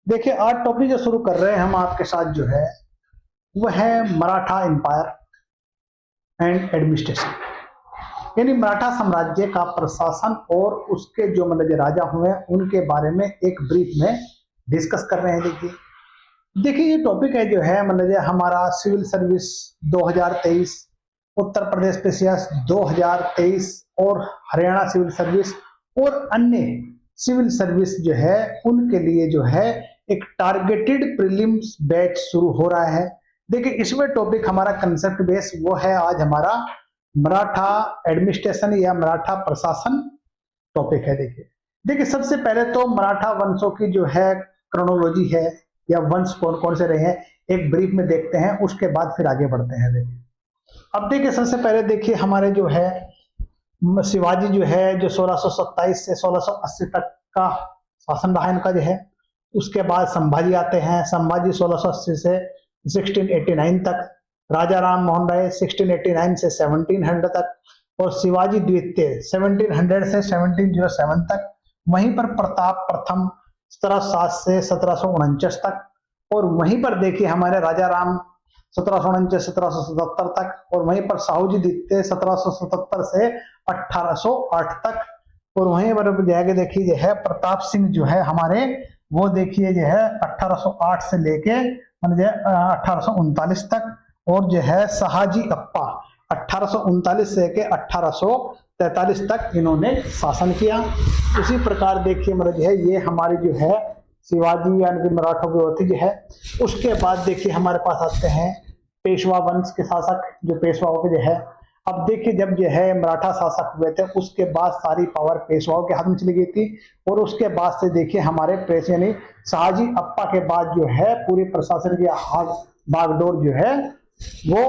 देखिए, आज टॉपिक जो शुरू कर रहे हैं हम आपके साथ जो है वो है मराठा एम्पायर एंड एडमिनिस्ट्रेशन। यानी मराठा साम्राज्य का प्रशासन और उसके जो मतलब जो राजा हुए हैं उनके बारे में एक ब्रीफ में डिस्कस कर रहे हैं। देखिए ये टॉपिक है जो है मतलब जो हमारा civil service 2023, Uttar Pradesh PCS 2023 और हरियाणा सिविल सर्विस और अन्य सिविल सर्विस जो है उनके लिए जो है एक टारगेटेड प्रीलिम्स बैच शुरू हो रहा है। देखिए इसमें टॉपिक हमारा कंसेप्ट बेस वो है आज हमारा मराठा एडमिनिस्ट्रेशन या मराठा प्रशासन टॉपिक है। देखिए देखिए सबसे पहले तो मराठा वंशों की जो है क्रोनोलॉजी है या वंश कौन कौन से रहे हैं एक ब्रीफ में देखते हैं, उसके बाद फिर आगे बढ़ते हैं। देखिए अब देखिए सबसे पहले देखिए हमारे जो है शिवाजी जो है जो 1627 से 1680 तक का शासन रहा इनका जो है। उसके बाद संभाजी आते हैं, संभाजी 1680 से 1689 तक, राजा राम मोहन राय 1689 से 1700 तक और शिवाजी द्वितीय 1700 से 1707 तक। वहीं पर प्रताप प्रथम 1707 से 1749 तक और वहीं पर देखिए हमारे राजा राम 1749 1777 तक और वहीं पर साहू जी द्वितीय 1777 से 1808 तक और वहीं पर जाके देखिए जो है प्रताप सिंह जो है हमारे वो देखिए जो है 1808 से लेके 1839 तक और जो है शाहजी अप्पा 1839 से लेके 1843 तक इन्होंने शासन किया। उसी प्रकार देखिए मतलब जो है ये हमारी जो है शिवाजी यानी कि मराठों की होती जो है। उसके बाद देखिए हमारे पास आते हैं पेशवा वंश के शासक जो पेशवाओं के जो है। अब देखिए जब जो है मराठा शासक हुए थे उसके बाद सारी पावर पेशवाओं के हाथ में चली गई थी और उसके बाद से देखिए हमारे पेश यानी शाहजी अप्पा के बाद जो है पूरी प्रशासन की हाथ बागडोर जो है वो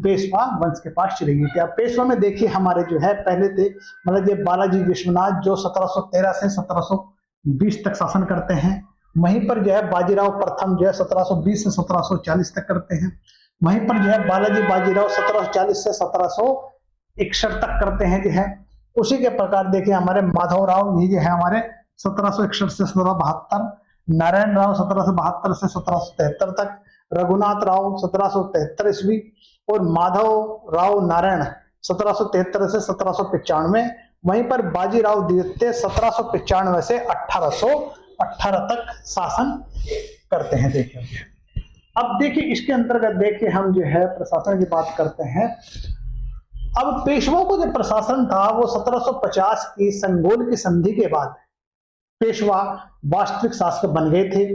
पेशवा वंश के पास चली गई थी। अब पेशवा में देखिए हमारे जो है पहले थे मतलब ये बालाजी विश्वनाथ जो 1713 से 1720 तक शासन करते हैं। वहीं पर जो है बाजीराव प्रथम जो है 1720 से 1740 तक करते हैं। वहीं पर जो है बालाजी बाजीराव 1740 से 1761 तक करते हैं जो है। उसी के प्रकार देखिए हमारे माधव राव ये जो है हमारे 1761 से 1772, नारायण राव 1772 से 1773 तक, रघुनाथ राव 1773 ईस्वी और माधव राव नारायण 1773 से 1795। वहीं पर बाजीराव द्वितीय 1795 से 1818 तक शासन करते हैं। देखिए अब देखिए इसके अंतर्गत देखिए हम जो है प्रशासन की बात करते हैं। अब पेशवाओं को जो प्रशासन था वो 1750 की संगोल की संधि के बाद पेशवा वास्तविक शासक बन गए थे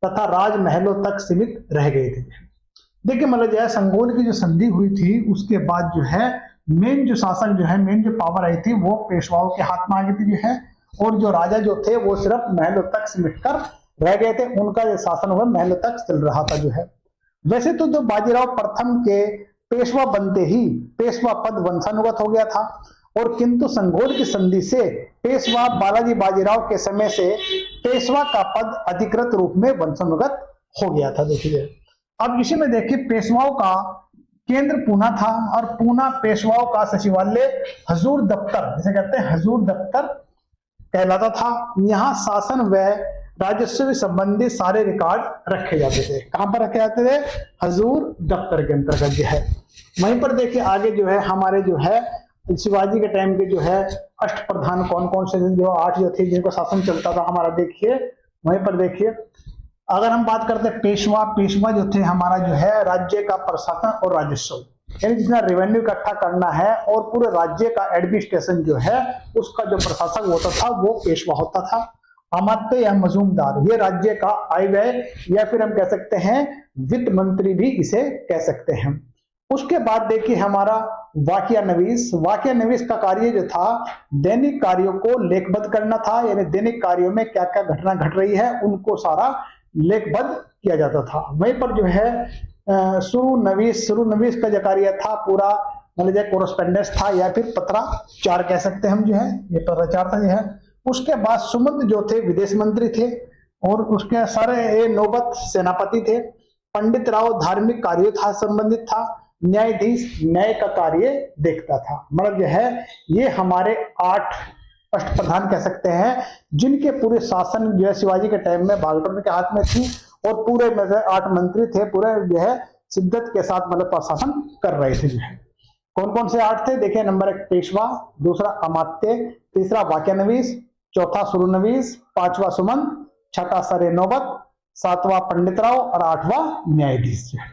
तथा राजमहलों तक सीमित रह गए थे। देखिए मतलब जो है संगोल की जो संधि हुई थी उसके बाद जो है मेन जो शासन जो है मेन जो पावर आई थी वो पेशवाओं के हाथ में आ गई थी जो है। और जो राजा जो थे वो सिर्फ महलों तक सिमट कर रह गए थे, उनका जो शासन हुआ महलों तक चल रहा था जो है। वैसे तो जो बाजीराव प्रथम के पेशवा बनते ही पेशवा पद वंशानुगत हो गया था और किंतु संगोल की संधि से पेशवा बालाजी बाजीराव के समय से पेशवा का पद अधिकृत रूप में वंशानुगत हो गया था। देखिए अब इसी में देखिए पेशवाओं का केंद्र पूना था और पूना पेशवाओं का सचिवालय हजूर दफ्तर जिसे कहते हैं हजूर दफ्तर कहलाता था। यहाँ शासन व राजस्व संबंधी सारे रिकॉर्ड रखे जाते थे। कहां पर रखे जाते थे? हजूर दफ्तर के अंतर्गत जो है। वहीं पर देखिए आगे जो है हमारे जो है शिवाजी के टाइम के जो है अष्ट प्रधान कौन कौन से जो 8 जो थे जिनको शासन चलता था हमारा देखिए। वहीं पर देखिए अगर हम बात करते हैं पेशवा, पेशवा जो थे हमारा जो है राज्य का प्रशासन और राजस्व यानी जितना रेवेन्यू इकट्ठा करना है और पूरे राज्य का एडमिनिस्ट्रेशन जो है उसका जो प्रशासक होता था वो पेशवा होता था। अमात्य या मजूमदार ये राज्य का आय व्यय या फिर हम कह सकते हैं वित्त मंत्री भी इसे कह सकते हैं। उसके बाद देखिए हमारा वाकिया नवीस, वाकिया नवीस का कार्य जो था दैनिक कार्यों को लेखबद्ध करना था यानी दैनिक कार्यों में क्या क्या घटना घट रही है उनको सारा लेखबद्ध किया जाता था। वहीं पर जो है शुरू नवीस का जो कार्य था पूरा मतलब कोरस्पेंडेंस था या फिर पत्राचार कह सकते हैं हम जो है ये पत्राचार था जो है। उसके बाद सुमंत जो थे विदेश मंत्री थे और उसके सारे नौबत सेनापति थे। पंडित राव धार्मिक कार्यों था संबंधित था। न्यायाधीश न्याय का कार्य देखता था। मतलब जो है ये हमारे 8 अष्टप्रधान कह सकते हैं, जिनके पूरे शासन जो है शिवाजी के टाइम में बालकरन के हाथ में थी और पूरे में से 8 मंत्री थे, पूरे जो है शिद्दत के साथ मतलब प्रशासन कर रहे थे जो है। कौन कौन से 8 थे देखिए, नंबर 1 पेशवा, दूसरा अमात्य, तीसरा वाक्यानवीस, चौथा सुरुनवीस, पांचवा सुमंत, छठा सरे नौबत, सातवां पंडितराव और 8वां न्यायाधीश जो है।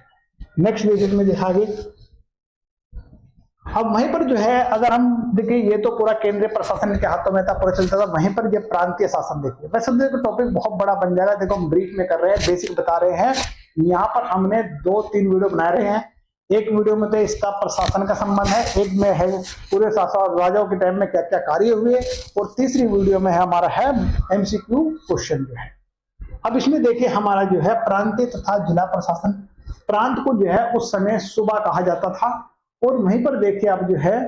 नेक्स्ट विजिट में देखा गया। अब वहीं पर जो है अगर हम देखिए, ये तो पूरा केंद्रीय प्रशासन के हाथों में था, पूरा चलता था। वहीं पर ये प्रांतीय शासन देखिए, वैसे देखो टॉपिक बहुत बड़ा बन जाएगा, देखो हम ब्रीफ में कर रहे हैं, बेसिक बता रहे हैं। यहाँ पर हमने 2-3 वीडियो बना रहे हैं। एक वीडियो में तो इसका प्रशासन का संबंध है, एक में है पूरे शासन राजाओं के टाइम में क्या क्या कार्य हुए, और तीसरी वीडियो में है हमारा है MCQ क्वेश्चन जो है। अब इसमें देखिए हमारा जो है प्रांतीय तथा जिला प्रशासन। प्रांत को जो है उस समय सूबा कहा जाता था, और वहीं पर देखिए आप जो है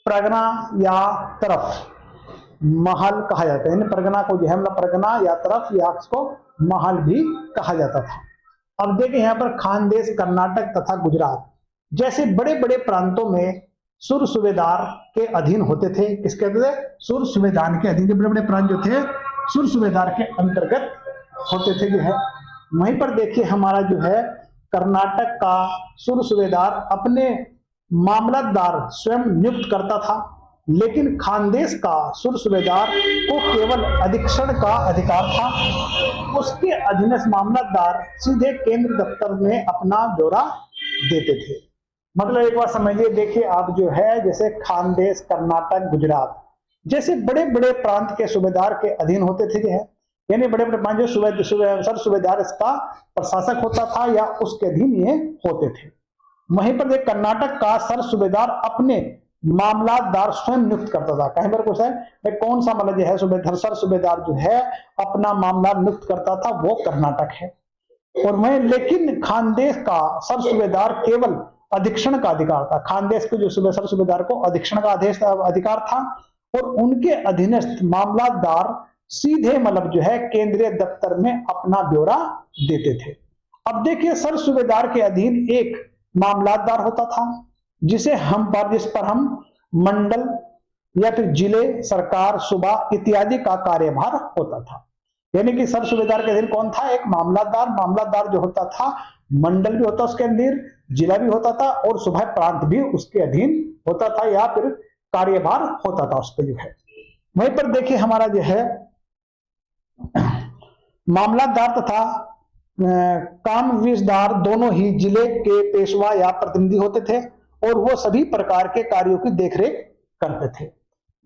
परगना या तरफ महल कहा जाता है। परगना को जो है मतलब परगना या तरफ या इसको महल भी कहा जाता था। अब देखिए यहाँ पर खानदेश, कर्नाटक तथा गुजरात जैसे बड़े बड़े प्रांतों में सुर सूबेदार के अधीन होते थे। किसके अधीन? सुर सूबेदार के अधीन। बड़े बड़े प्रांत जो थे सुर सूबेदार के अंतर्गत होते थे जो है। वहीं पर देखिए हमारा जो है कर्नाटक का सुर सूबेदार अपने मामलतदार स्वयं नियुक्त करता था, लेकिन खानदेश का सुर सूबेदार को केवल अधीक्षण का अधिकार था। उसके अधीनस्थ मामलतदार सीधे केंद्र दफ्तर में अपना ब्यौरा देते थे। मतलब एक बार समझिए, देखिए आप जो है जैसे खानदेश, कर्नाटक, गुजरात जैसे बड़े बड़े प्रांत के सूबेदार के अधीन होते थे जो है, यानी बड़े बड़े प्रांत जो सर सूबेदार इसका प्रशासक होता था या उसके अधीन ये होते थे। वहीं पर देख कर्नाटक का सर सूबेदार अपने मामलातदार स्वयं नियुक्त करता था। कहीं पर कुछ है कौन सा मतलब जो है सूबेदार, सर सूबेदार जो है अपना मामला नियुक्त करता था, वो कर्नाटक है। और वहीं लेकिन खानदेश का सर सूबेदार केवल अधीक्षण का अधिकार था। खानदेश के जो सर सूबेदार को अधीक्षण का अधिकार था, और उनके अधीनस्थ मामलातदार सीधे मतलब जो है केंद्रीय दफ्तर में अपना ब्यौरा देते थे। अब देखिए सर सूबेदार के अधीन एक मामलातदार होता था, जिस पर हम मंडल या फिर जिले, सरकार, सूबा इत्यादि का कार्यभार होता था। यानी कि सर सूबेदार के अधीन कौन था? एक मामलातदार। मामलातदार जो होता था मंडल भी होता उसके अधीन, जिला भी होता था, और सूबा प्रांत भी उसके अधीन होता था या फिर कार्यभार होता था उस पर जो है। वहीं पर देखिए हमारा जो है मामलातदार तथा कामविजदार दोनों ही जिले के पेशवा या प्रतिनिधि होते थे, और वो सभी प्रकार के कार्यों की देखरेख करते थे।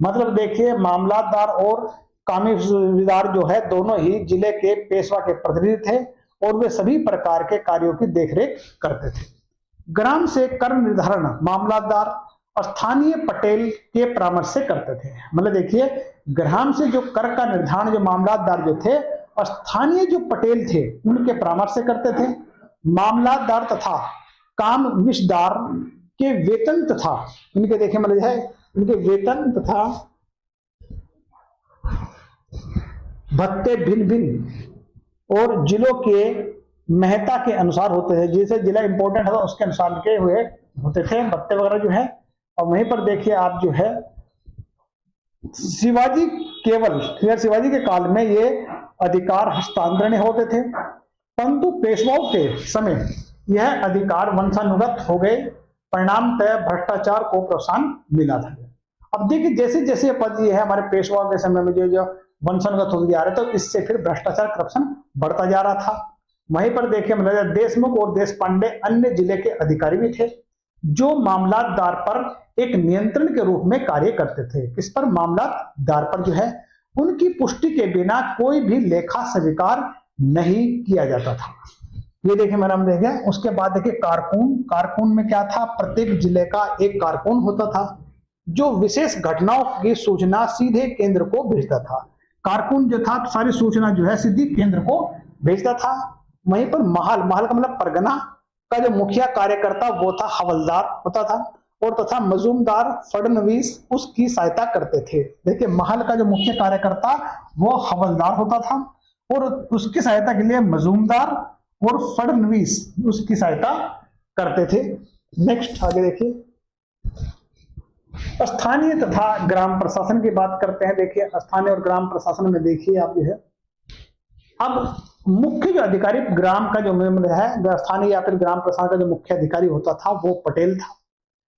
मतलब देखिए मामलातदार और कामविजदार जो है दोनों ही जिले के पेशवा के प्रतिनिधि थे, और वे सभी प्रकार के कार्यों की देखरेख करते थे। ग्राम से कर निर्धारण मामलातदार स्थानीय पटेल के परामर्श से करते थे। मतलब देखिए ग्राम से जो कर का निर्धारण जो मामलातदार जो थे स्थानीय जो पटेल थे उनके परामर्श से करते थे। मामलातदार तथा कामविजदार के वेतन तथा इनके देखिए मतलब है इनके वेतन तथा भत्ते भिन्न भिन्न और जिलों के महत्ता के अनुसार होते थे। जैसे जिला इंपॉर्टेंट था उसके अनुसार के हुए होते थे भत्ते वगैरह जो है। और वहीं पर देखिए आप जो है शिवाजी के काल में ये अधिकार हस्तांतरण होते थे, परंतु पेशवाओं के समय यह अधिकार वंशानुगत हो गए। परिणामतः भ्रष्टाचार को प्रोत्साहन मिला था। अब देखिए जैसे जैसे पद ये है हमारे पेशवाओं के समय में जो वंशानुगत होते जा रहे, तो इससे फिर भ्रष्टाचार करप्शन बढ़ता जा रहा था। वहीं पर देखिए मतलब देशमुख और देशपांडे अन्य जिले के अधिकारी भी थे, जो मामलातदार पर एक नियंत्रण के रूप में कार्य करते थे। किस पर? मामलातदार पर जो है। उनकी पुष्टि के बिना कोई भी लेखा स्वीकार नहीं किया जाता था। ये देखिए मैडम देखें। उसके बाद देखिए कारकून में क्या था? प्रत्येक जिले का एक कारकून होता था, जो विशेष घटनाओं की सूचना सीधे केंद्र को भेजता था। कारकून जो था सारी सूचना जो है सीधी केंद्र को भेजता था। वहीं पर महल का मतलब परगना का जो मुखिया कार्यकर्ता वो था हवलदार होता था, और तथा मजूमदार फडणवीस उसकी सहायता करते थे। देखिए महल का जो मुख्य कार्यकर्ता वो हवलदार होता था, और उसकी सहायता के लिए मजूमदार और फडणवीस उसकी सहायता करते थे। नेक्स्ट आगे देखिए। स्थानीय तथा ग्राम प्रशासन की बात करते हैं। देखिए स्थानीय और ग्राम प्रशासन में देखिए आप जो है, अब मुख्य जो अधिकारी ग्राम का जो मेंबर है, स्थानीय या फिर ग्राम प्रशासन का जो मुख्य अधिकारी होता था वो पटेल था,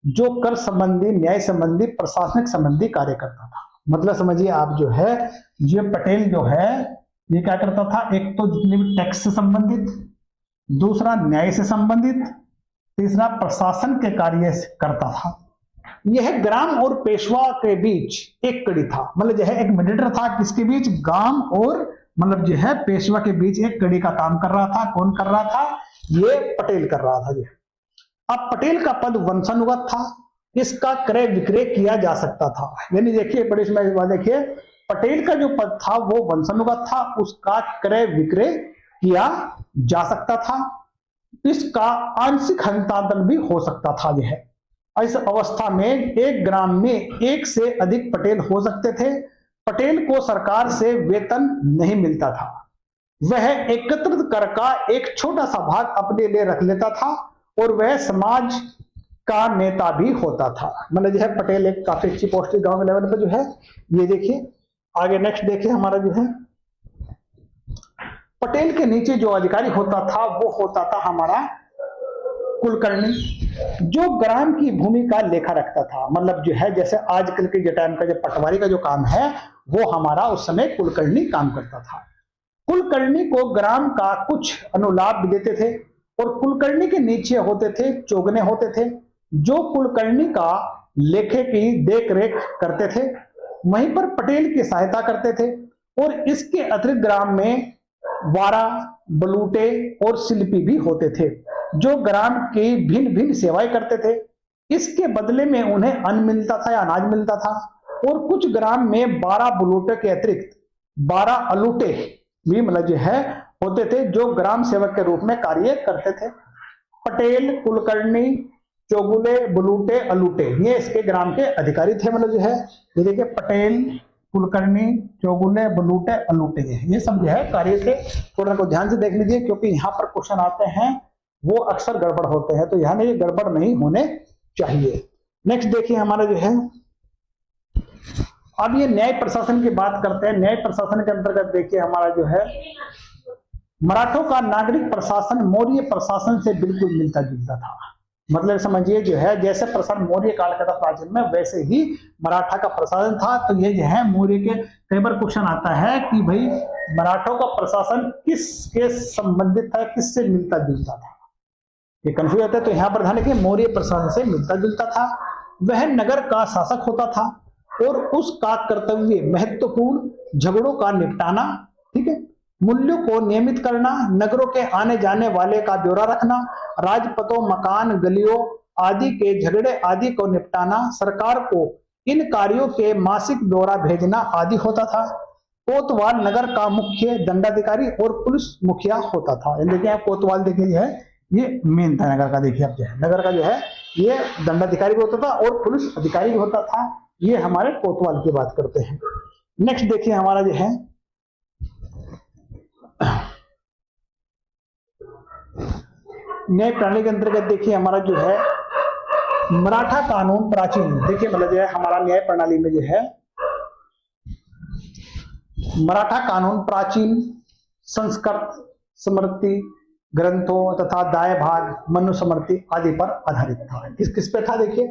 जो कर संबंधी, न्याय संबंधी, प्रशासनिक संबंधी कार्य करता था। मतलब समझिए आप जो है, ये पटेल जो है ये क्या करता था, एक तो जितने भी टैक्स से संबंधित, दूसरा न्याय से संबंधित, तीसरा प्रशासन के कार्य करता था। यह ग्राम और पेशवा के बीच एक कड़ी था, मतलब जो है एक मीडिएटर था किसके बीच, ग्राम और मतलब जो है पेशवा के बीच एक कड़ी का काम कर रहा था। कौन कर रहा था, ये पटेल कर रहा था। अब पटेल का पद वंशानुगत था, इसका क्रय विक्रय किया जा सकता था। यानी देखिए बड़ी इसमें बात देखिए, पटेल का जो पद था वो वंशानुगत था, उसका क्रय विक्रय किया जा सकता था, इसका आंशिक हस्तांतरण भी हो सकता था। यह इस अवस्था में एक ग्राम में एक से अधिक पटेल हो सकते थे। पटेल को सरकार से वेतन नहीं मिलता था, वह एकत्रित कर का एक छोटा सा भाग अपने लिए रख लेता था और वह समाज का नेता भी होता था। मतलब जो है पटेल एक काफी अच्छी पोस्ट गांव लेवल पर जो है। ये देखिए आगे नेक्स्ट देखिए हमारा जो है, पटेल के नीचे जो अधिकारी होता था वो होता था हमारा कुलकर्णी, जो ग्राम की भूमि का लेखा रखता था। मतलब जो है जैसे आजकल के जो टाइम का जो पटवारी का जो काम है वो हमारा उस समय कुलकर्णी काम करता था। कुलकर्णी को ग्राम का कुछ अनुलाभ भी देते थे और कुलकर्णी के नीचे होते थे चौगने होते थे, जो कुलकर्णी का लेखे की देख रेख करते थे, वहीं पर पटेल की सहायता करते थे। और इसके अतिरिक्त ग्राम में वारा, बलूटे और शिल्पी भी होते थे, जो ग्राम की भिन्न भिन्न सेवाएं करते थे। इसके बदले में उन्हें अन्न मिलता था या अनाज मिलता था। और कुछ ग्राम में 12 बलूटे के अतिरिक्त 12 अलूटे भी मतलब जो है होते थे, जो ग्राम सेवक के रूप में कार्य करते थे। पटेल, कुलकर्णी, चौगुले, बलूटे, अलूटे ये इसके ग्राम के अधिकारी थे। मतलब जो है ये देखिए पटेल, कुलकर्णी, चौगुले, बलूटे, अलूटे ये सब जो है कार्य थे। थोड़ा को ध्यान से देख लीजिए क्योंकि यहाँ पर क्वेश्चन आते हैं वो अक्सर गड़बड़ होते हैं, तो यहाँ ये गड़बड़ नहीं होने चाहिए। नेक्स्ट देखिए हमारा जो है, अब ये न्याय प्रशासन की बात करते हैं। न्याय प्रशासन के अंतर्गत देखिए हमारा जो है, मराठों का नागरिक प्रशासन मौर्य प्रशासन से बिल्कुल मिलता जुलता था। मतलब समझिए जो है जैसे प्रशासन मौर्य काल का था प्राचीन में, वैसे ही मराठा का प्रशासन था। तो ये जो है मौर्य के कई बार क्वेश्चन आता है कि भाई मराठों का प्रशासन किसके संबंधित था, किससे मिलता जुलता था, ये कंफ्यूज होता है। तो यहाँ पर ध्यान रखिए मौर्य प्रशासन से मिलता जुलता था। वह नगर का शासक होता था और उसका कर्तव्य महत्वपूर्ण झगड़ों का निपटाना, ठीक है, मूल्यों को नियमित करना, नगरों के आने जाने वाले का ब्यौरा रखना, राजपथों, मकान, गलियों आदि के झगड़े आदि को निपटाना, सरकार को इन कार्यों के मासिक ब्यौरा भेजना आदि होता था। कोतवाल नगर का मुख्य दंडाधिकारी और पुलिस मुखिया होता था। देखिए कोतवाल देखिए है ये मेन था नगर का। देखिए अब जो है नगर का जो है ये दंडाधिकारी भी होता था और पुलिस अधिकारी भी होता था। ये हमारे कोतवाल की बात करते हैं। नेक्स्ट देखिए हमारा जो है, न्याय प्रणाली के अंतर्गत देखिए हमारा जो है मराठा कानून प्राचीन। देखिए मतलब जो है हमारा न्याय प्रणाली में जो है मराठा कानून प्राचीन संस्कृत स्मृति ग्रंथों तथा दाय भाग मनुस्मृति आदि पर आधारित था। किस किस पे था देखिए,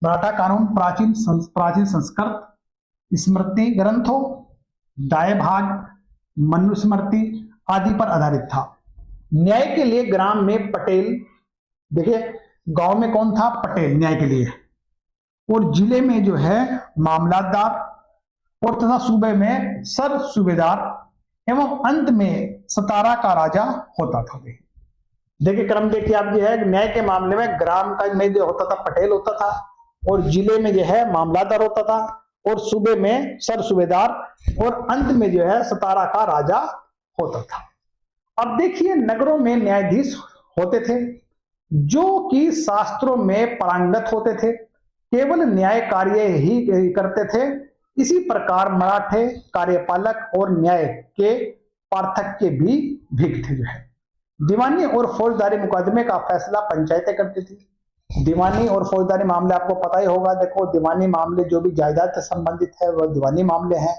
मराठा कानून प्राचीन संस्कृत स्मृति ग्रंथों दाय भाग मनुस्मृति आदि पर आधारित था। न्याय के लिए ग्राम में पटेल, देखिए गांव में कौन था, पटेल न्याय के लिए, और जिले में जो है मामलातदार और तथा सूबे में सर सूबेदार एवं अंत में सतारा का राजा होता था। देखिए क्रम देखिए आप जो है, न्याय के मामले में ग्राम का में जो होता था पटेल होता था, और जिले में जो है मामलादार होता था, और सूबे में सर सूबेदार, और अंत में जो है सतारा का राजा होता था। अब देखिए नगरों में न्यायाधीश होते थे जो कि शास्त्रों में पारंगत होते थे, केवल न्याय कार्य ही करते थे। इसी प्रकार मराठे कार्यपालक और न्याय के पार्थक्य भी भिन्न थे। जो है दीवानी और फौजदारी मुकदमे का फैसला पंचायतें करती थी, दीवानी और फौजदारी मामले आपको पता ही होगा। देखो दीवानी मामले जो भी जायदाद से संबंधित है वह दीवानी मामले हैं।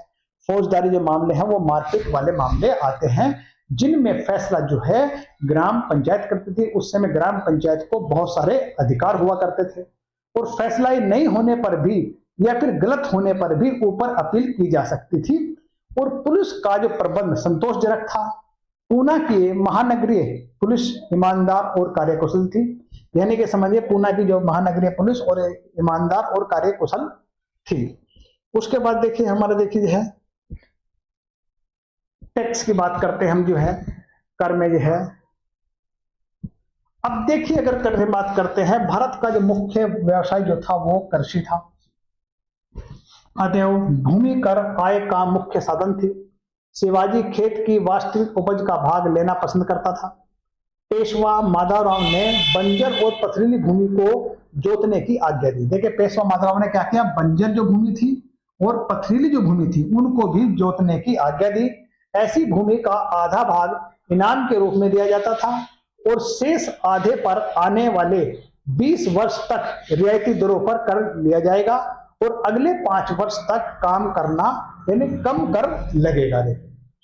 फौजदारी जो मामले हैं वो मारपीट वाले मामले आते हैं, जिनमें फैसला जो है ग्राम पंचायत करती थी। उस समय ग्राम पंचायत को बहुत सारे अधिकार हुआ करते थे और फैसला नहीं होने पर भी या फिर गलत होने पर भी ऊपर अपील की जा सकती थी। और पुलिस का जो प्रबंध संतोषजनक था। पूना की महानगरीय पुलिस ईमानदार और कार्यकुशल थी, यानी कि समझिए पूना की जो महानगरीय पुलिस और ईमानदार और कार्यकुशल थी। उसके बाद देखिए हमारा देखिए जो है टैक्स की बात करते हैं हम जो है कर में जो है। अब देखिए अगर कर की बात करते हैं, भारत का जो मुख्य व्यवसाय जो था वो कृषि था। अतएव भूमि कर आय का मुख्य साधन थी। शिवाजी खेत की वास्तविक उपज का भाग लेना पसंद करता था। पेशवा माधवराव ने बंजर और पथरीली भूमि को जोतने की आज्ञा दी। देखिए पेशवा माधवराव ने क्या किया, बंजर जो भूमि थी और पथरीली जो भूमि थी उनको भी जोतने की आज्ञा दी। ऐसी भूमि का आधा भाग इनाम के रूप में दिया जाता था और शेष आधे पर आने वाले 20 वर्ष तक रियायती दरों पर कर लिया जाएगा और अगले 5 वर्ष तक काम करना यानी कम कर लगेगा।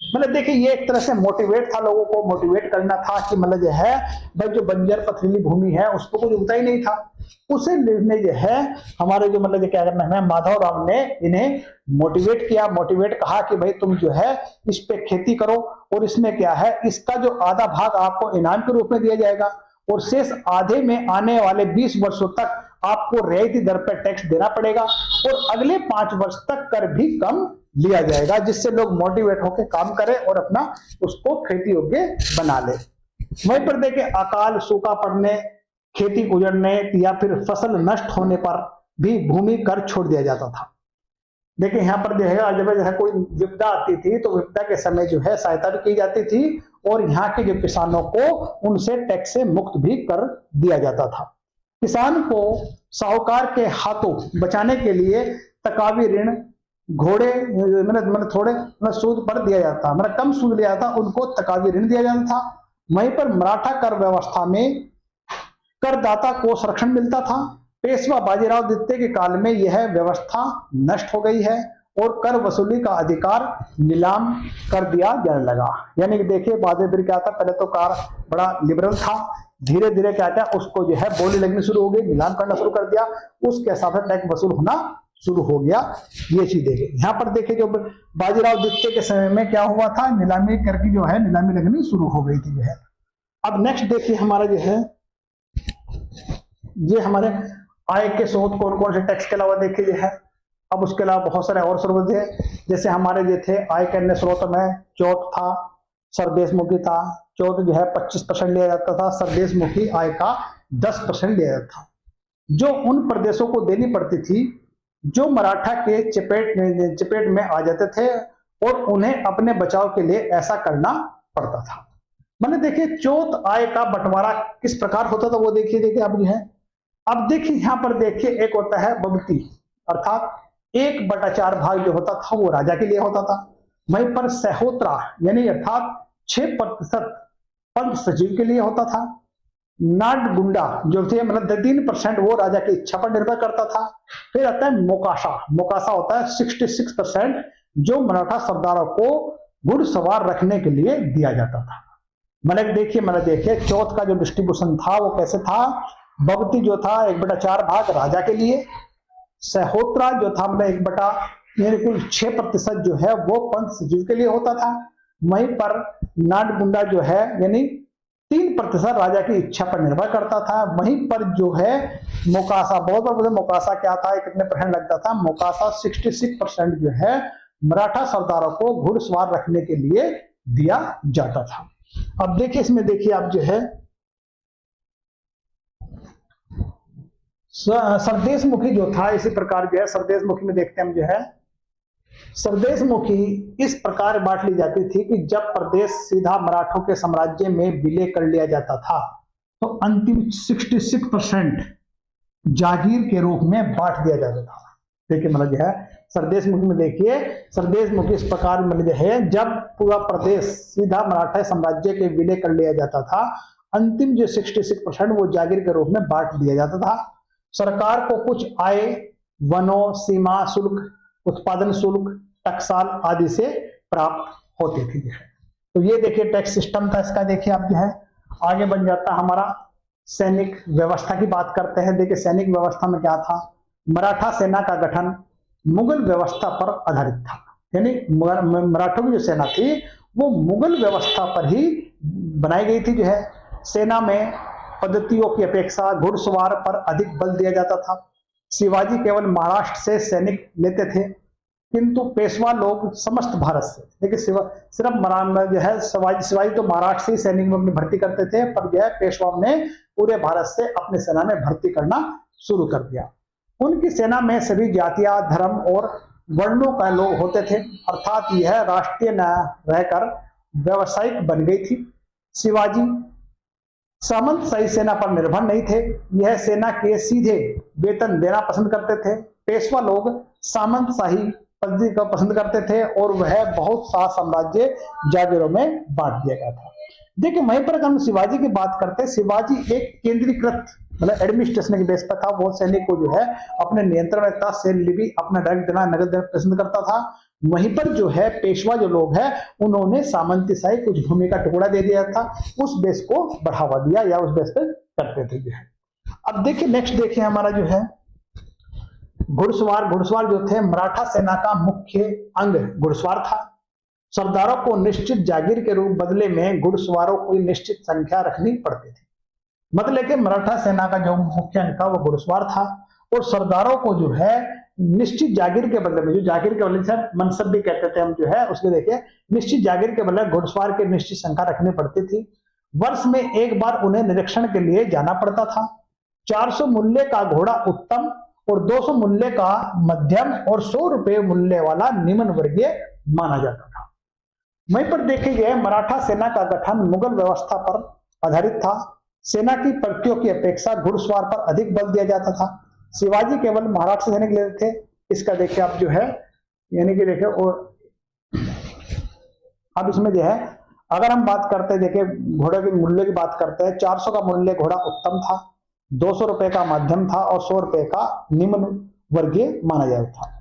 मतलब देखिए ये एक तरह से मोटिवेट था, लोगों को मोटिवेट करना था कि मतलब जो है भाई जो बंजर पथरीली भूमि है उसको कुछ उगता ही नहीं था। उसे लेने जो है हमारे जो मतलब क्या करना है माधवराव ने इन्हें मोटिवेट किया। मोटिवेट कहा कि भाई तुम जो है इस पे खेती करो और इसमें क्या है इसका जो आधा भाग आपको इनाम के रूप में दिया जाएगा और शेष आधे में आने वाले 20 वर्षों तक आपको रियायती दर पर टैक्स देना पड़ेगा और अगले 5 वर्ष तक कर भी कम लिया जाएगा, जिससे लोग मोटिवेट होकर काम करें और अपना उसको खेती योग्य बना ले। वहीं पर देखें अकाल सूखा पड़ने, खेती उजड़ने या फिर फसल नष्ट होने पर भी भूमि कर छोड़ दिया जाता था। देखिए यहाँ पर जब है कोई विपदा आती थी तो विपदा के समय जो है सहायता भी की जाती थी और यहाँ के जो किसानों को उनसे टैक्स से मुक्त भी कर दिया जाता था। किसान को साहूकार के हाथों बचाने के लिए तकावी ऋण घोड़े मतलब थोड़े सूद पर दिया जाता, मतलब कम सूद लिया जाता, उनको तकावी ऋण दिया जाता था। वहीं पर मराठा कर व्यवस्था में करदाता को संरक्षण मिलता था। पेशवा बाजीराव द्वितीय के काल में यह व्यवस्था नष्ट हो गई है और कर वसूली का अधिकार नीलाम कर दिया जाने लगा। यानी कि देखिए बाद में फिर क्या था, पहले तो कार बड़ा लिबरल था, धीरे धीरे क्या था उसको जो है बोली लगनी शुरू हो गई, नीलाम करना शुरू कर दिया, उसके हिसाब से टैक्स वसूल होना शुरू हो गया। ये चीज देखिए यहाँ पर देखिए जो बाजीराव द्वितीय के समय में क्या हुआ था, नीलामी करके जो है नीलामी लगनी शुरू हो गई थी जो है। अब नेक्स्ट देखिए हमारा जो है ये हमारे आय के स्रोत कौन कौन से टैक्स के अलावा देखिए जो है। अब उसके अलावा बहुत सारे और स्रोत है, जैसे हमारे जो थे आय के अन्य स्रोत में चौथ था, सरदेशमुखी था। चौथ जो है 25% लिया जाता था, सरदेशमुखी आय का 10% लिया जाता था, जो उन प्रदेशों को देनी पड़ती थी जो मराठा के चपेट में आ जाते थे और उन्हें अपने बचाव के लिए ऐसा करना पड़ता था। मैंने देखिए चौथ आय का बंटवारा किस प्रकार होता था वो देखिए अब जो है। अब देखिए यहाँ पर देखिए एक होता है बगती, अर्थात 1/4 भाग जो होता था वो राजा के लिए होता था। वहीं पर सहोत्रा यानी अर्थात 6% पंच सचिव के लिए होता था। नाड गुंडा जो थे मतलब 3% वो राजा की इच्छा पर निर्भर करता था। फिर आता है मोकाशा, मोकाशा होता है 66% जो मराठा सरदारों को घुड़सवार रखने के लिए दिया जाता था। मतलब देखिए चौथ का जो डिस्ट्रीब्यूशन था वो कैसे था, भगती जो था 1/4 भाग राजा के लिए, सहोत्रा जो था मतलब 6% जो है वो पंच सचिव के लिए होता था। वहीं पर नाडगुंडा जो है यानी 3% राजा की इच्छा पर निर्भर करता था। वहीं पर जो है मोकासा, बहुत बार बोले मोकासा क्या था, कितने % लगता था, मोकासा 66% जो है मराठा सरदारों को घुड़सवार रखने के लिए दिया जाता था। अब देखिए इसमें देखिए आप जो है सरदेशमुखी जो था इसी प्रकार जो है सरदेशमुखी में देखते हैं हम जो है सरदेशमुखी इस प्रकार बांट ली जाती थी कि जब प्रदेश सीधा मराठों के साम्राज्य में विलय कर लिया जाता था तो अंतिम 66% जागीर के रूप में बांट दिया जाता था। देखिए मतलब जो है सरदेशमुखी में देखिए सरदेशमुखी इस प्रकार मतलब जो है जब पूरा प्रदेश सीधा मराठा साम्राज्य के विलय कर लिया जाता था अंतिम जो 66% वो जागीर के रूप में बांट दिया जाता था। सरकार को कुछ आय वनों, सीमा शुल्क, उत्पादन शुल्क, टकसाल आदि से प्राप्त होती थी। तो ये देखिए टैक्स सिस्टम था इसका। देखिए आप जो है आगे बन जाता हमारा सैनिक व्यवस्था की बात करते हैं। देखिए सैनिक व्यवस्था में क्या था, मराठा सेना का गठन मुगल व्यवस्था पर आधारित था, यानी मराठों की जो सेना थी वो मुगल व्यवस्था पर ही बनाई गई थी। जो है सेना में पद्धतियों की अपेक्षा घुड़सवार पर अधिक बल दिया जाता था। शिवाजी केवल महाराष्ट्र से सैनिक लेते थे, किंतु पेशवा लोग समस्त भारत से, देखिए सिर्फ जो है शिवाजी तो महाराष्ट्र से ही सैनिक में अपनी भर्ती करते थे, पर जो है पेशवा ने पूरे भारत से अपनी सेना में भर्ती करना शुरू कर दिया। उनकी सेना में सभी जातियां, धर्म और वर्णों का लोग होते थे, अर्थात यह राष्ट्रीय न रहकर व्यवसायिक बन गई थी। शिवाजी सामंतशाही सेना पर निर्भर नहीं थे, यह सेना के सीधे वेतन देना पसंद करते थे। पेशवा लोग सामंतशाही पद्धति को पसंद करते थे और वह बहुत सा साम्राज्य जागीरों में बांट दिया गया था। देखिए वहीं पर हम शिवाजी की बात करते हैं, शिवाजी एक केंद्रीकृत मतलब एडमिनिस्ट्रेशन के बेस पर था। वो सैनिक को जो है अपने नियंत्रण में था, सैन्य भी अपना डायरेक्ट देना, नगद देना पसंद करता था। वहीं पर जो है पेशवा जो लोग हैं उन्होंने सामंतशाही कुछ भूमि का टुकड़ा दे दिया था, उस बेस को बढ़ावा दिया या उस बेस पर करते थे जो है। अब देखिए नेक्स्ट देखिए हमारा जो है घुड़सवार जो थे मराठा सेना का मुख्य अंग घुड़सवार था। सरदारों को निश्चित जागीर के रूप बदले में घुड़सवारों को निश्चित संख्या रखनी पड़ती थी। मतलब कि मराठा सेना का जो मुख्य अंग था वो घुड़सवार था और सरदारों को जो है निश्चित जागीर के बदले में, जो जागीर के बदले से मनसब भी कहते थे हम जो है, उसके देखिए निश्चित जागीर के बदले घुड़सवार की निश्चित संख्या रखनी पड़ती थी। वर्ष में एक बार उन्हें निरीक्षण के लिए जाना पड़ता था। 400 मूल्य का घोड़ा उत्तम और 200 मूल्य का मध्यम और 100 रुपए मूल्य वाला निम्न वर्गीय माना जाता था। वहीं पर देखे गए मराठा सेना का गठन मुगल व्यवस्था पर आधारित था। सेना की प्रतियों की अपेक्षा घुड़सवार पर अधिक बल दिया जाता था। शिवाजी केवल महाराष्ट्र से सैनिक लेते थे। इसका देखिए आप जो है यानी कि देखिए और अब इसमें जो है अगर हम बात करते हैं, देखिए घोड़े के मूल्य की बात करते हैं, 400 का मूल्य घोड़ा उत्तम था, 200 रुपए का मध्यम था और 100 रुपए का निम्न वर्गीय माना जाता था।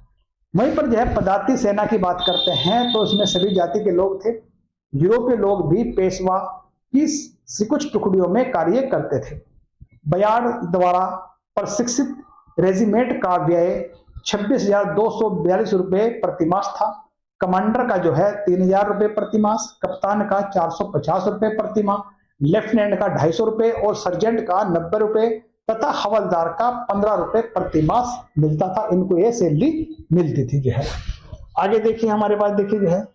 वहीं पर जो है पदाती सेना की बात करते हैं तो इसमें सभी जाति के लोग थे। यूरोपीय लोग भी पेशवा की कुछ टुकड़ियों में कार्य करते थे। बयाड़ द्वारा प्रशिक्षित रेजिमेंट का व्यय 26,242 रुपए प्रतिमास था। कमांडर का जो है 3,000 रुपए प्रतिमास, कप्तान का 450 रुपए प्रतिमाह, लेफ्टिनेंट का 250 रुपए और सर्जेंट का 90 रुपए तथा हवलदार का 15 रुपए प्रतिमास मिलता था। इनको ये सैलरी मिलती थी जो है। आगे देखिए हमारे पास देखिए जो है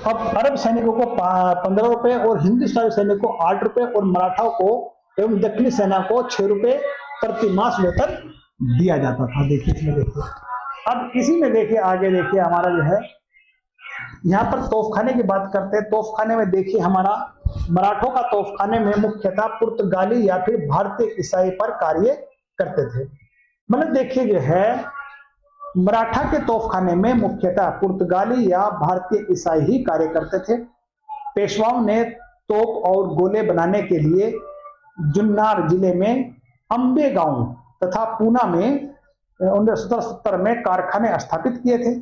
अब अरब सैनिकों को 15 रुपए और हिंदुस्तानी सैनिकों को 8 रुपए और मराठाओं को एवं दक्षिणी सेना को 6 रुपए प्रतिमास वेतन दिया जाता था। देखिए इसमें देखिए अब इसी में देखिए आगे देखिए हमारा जो है यहाँ पर तोपखाने की बात करते हैं। तोपखाने में देखिए हमारा मराठों का तोपखाने में मुख्यतः पुर्तगाली या फिर भारतीय ईसाई पर कार्य करते थे। मतलब देखिए जो है मराठा के तोपखाने में मुख्यतः पुर्तगाली या भारतीय ईसाई ही कार्य करते थे। पेशवाओं ने तोप और गोले बनाने के लिए जुन्नार जिले में अंबे गांव तथा पूना में 1970 में कारखाने स्थापित किए थे,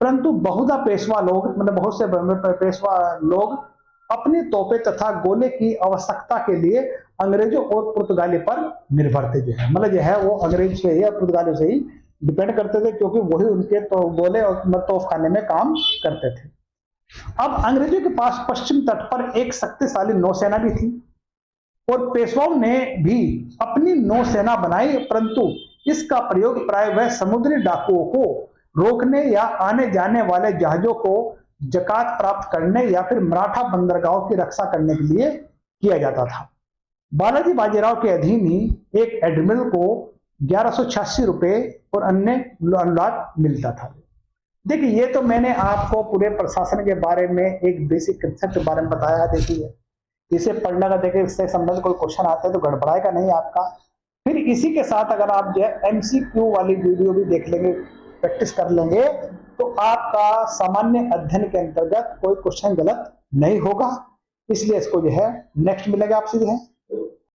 परंतु बहुधा पेशवा लोग मतलब बहुत से पेशवा लोग अपनी तोपे तथा गोले की आवश्यकता के लिए अंग्रेजों और पुर्तगाली पर निर्भर थे। जो है मतलब जो है वो अंग्रेज से ही या पुर्तगाली से ही डिपेंड करते थे, क्योंकि वही उनके तो गोले और तोपखाने में काम करते थे। अब अंग्रेजों के पास पश्चिम तट पर एक शक्तिशाली नौसेना भी थी और पेशवाओं ने भी अपनी नौसेना बनाई, परंतु इसका प्रयोग प्राय वह समुद्री डाकुओं को रोकने या आने जाने वाले जहाजों को जकात प्राप्त करने या फिर मराठा बंदरगाहों की रक्षा करने के लिए किया जाता था। बालाजी बाजीराव के अधीन ही एक एडमिरल को 1186 रुपए और अन्य अनुदान मिलता था। देखिए ये तो मैंने आपको पूरे प्रशासन के बारे में एक बेसिक कंसेप्ट के बारे में बताया। देखिए इसे पढ़ने का देखिए इससे संबंधित कोई क्वेश्चन आता है तो गड़बड़ाएगा नहीं आपका। फिर इसी के साथ अगर आप जो है MCQ वाली वीडियो भी देख लेंगे प्रैक्टिस कर लेंगे तो आपका सामान्य अध्ययन के अंतर्गत कोई क्वेश्चन गलत नहीं होगा। इसलिए इसको जो है नेक्स्ट मिलेगा आपसे जो है